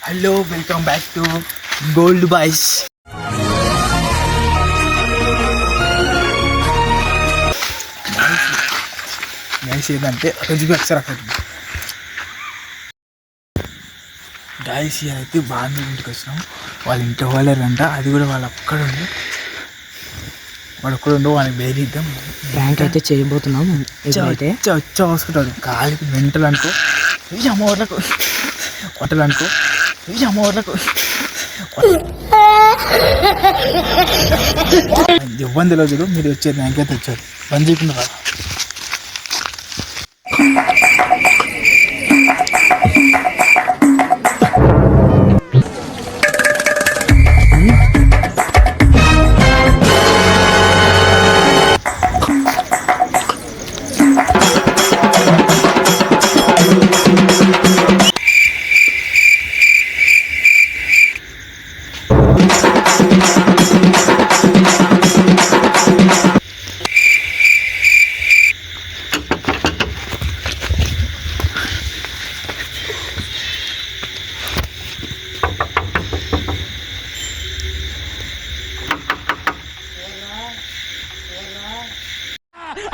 Hello welcome back to gold boys. Guys ఏదంటే రోజుకి ఒకసారి అక్కడ గాయస్ అయితే బాగా ఇంటికి వచ్చినాం. వాళ్ళ ఇంటి వాళ్ళంట, అది కూడా వాళ్ళు ఒక్కడుండి వాడు ఒక్కడుండో వాళ్ళకి బేరిద్దాం. బ్యాంక్ అయితే చేయబోతున్నాం. అయితే వచ్చా వసుకుంటాడు కాలికి మెంటలు అనుకో, ఈ అమ్మవాళ్ళకు కొట్టలు అనుకో, ఈ అమ్మవాళ్ళకు ఇబ్బంది రోజులు మీరు వచ్చేది బ్యాంక్ అయితే వచ్చారు బంద్ చేయకుండా రాదు.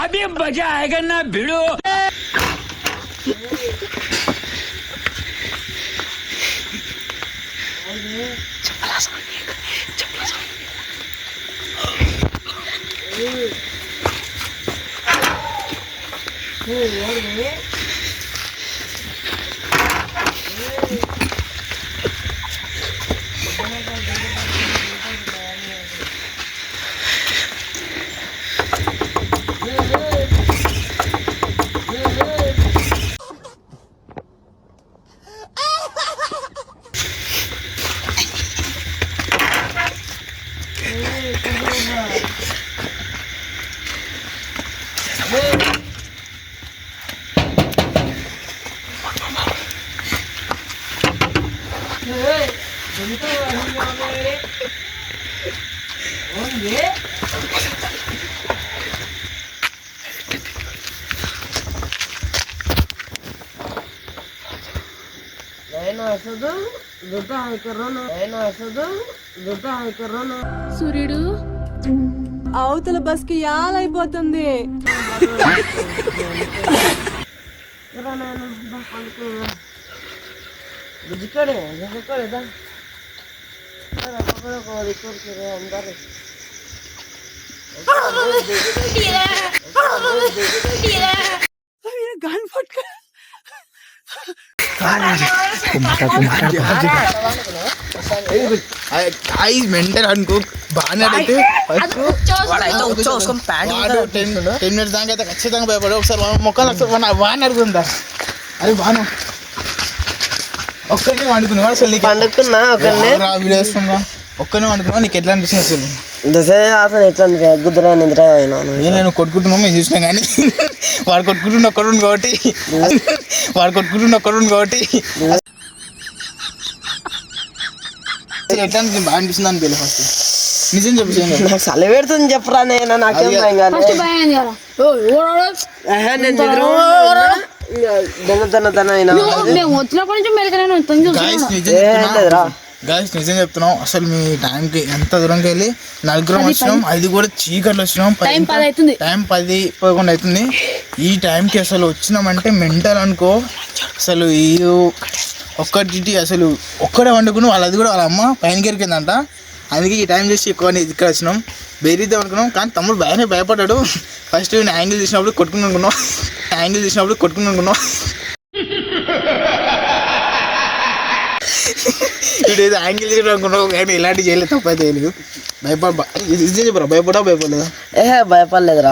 अभी मजा आएगा ना भिड़ो. సూర్యుడు అవతల బస్ కి యాలైపోతుంది. మెంటల్ అనుకో బాగానే అయితే 10 minutes దాకా అయితే ఖచ్చితంగా భయపడి ఒకసారి మొక్కలు వాడిని అడుగుందా. అది బాను ఒక్కరిని వండుకున్నావు అసలు నీకు పండుకున్నా వీడియో వేస్తున్నా ఒక్కనే వండుకున్నావు. నీకు ఎట్లా అనిపిస్తుంది అసలు? అసలు ఎట్లా గుద్దురా నిద్ర నేను కొట్టుకుంటున్నాం మేము చూసినా కానీ వాడు కొట్టుకుంటున్న ఒక్కడు కాబట్టి ఎట్లా అనిపిస్తుంది? బాగా అనిపిస్తుంది అని తెలియదు. ఫస్ట్ నిజం చెప్పేసి నాకు చలి పెడుతుంది చెప్పరా నేను నాకేం గాయస్ నిజం చెప్తున్నాం. అసలు మీ టైంకి ఎంత దూరంకి వెళ్ళి నలుగురం వచ్చినాం, అది కూడా చీకట్లు వచ్చినాం. టైం 10-11 అవుతుంది. ఈ టైంకి అసలు వచ్చినామంటే మెంటల్ అనుకో. అసలు ఈ ఒక్కటి అసలు ఒక్కడే వండుకుని వాళ్ళది కూడా వాళ్ళ అమ్మ పైన గెరికిందంట. అందుకే ఈ టైం చేసి ఎక్కువ ఇక్కడ వచ్చినాం. బేరీద్దాం అనుకున్నాం కానీ తమ్ముడు బాగానే భయపడ్డాడు. ఫస్ట్ యాంగిల్ తీసినప్పుడు కొట్టుకుని అనుకున్నాం. ఇదేదో యాంగిల్ తీయడం అనుకున్నావు కానీ ఇలాంటి చేయలేదు, తప్పైతే చేయలేదు. భయపడలేదా? భయపడలేదురా.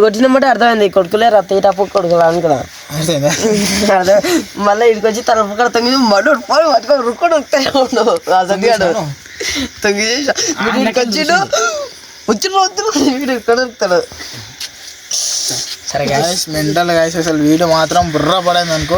కొట్టినప్పుడే అర్థమైంది కొడుకులే తీటప్పు కొడుకులు అనుకున్నా. మళ్ళీ ఇక్కడికి వచ్చి తన పుక్కడ తొంగి మడు పట్టుకొని రుక్కొని తొంగి వచ్చిండు వీడు ఇక్కడ ఉరుకుతాడు. సరే మెంటల్ గాయస్ అసలు వీడియో మాత్రం బుర్ర పడైంది అనుకో.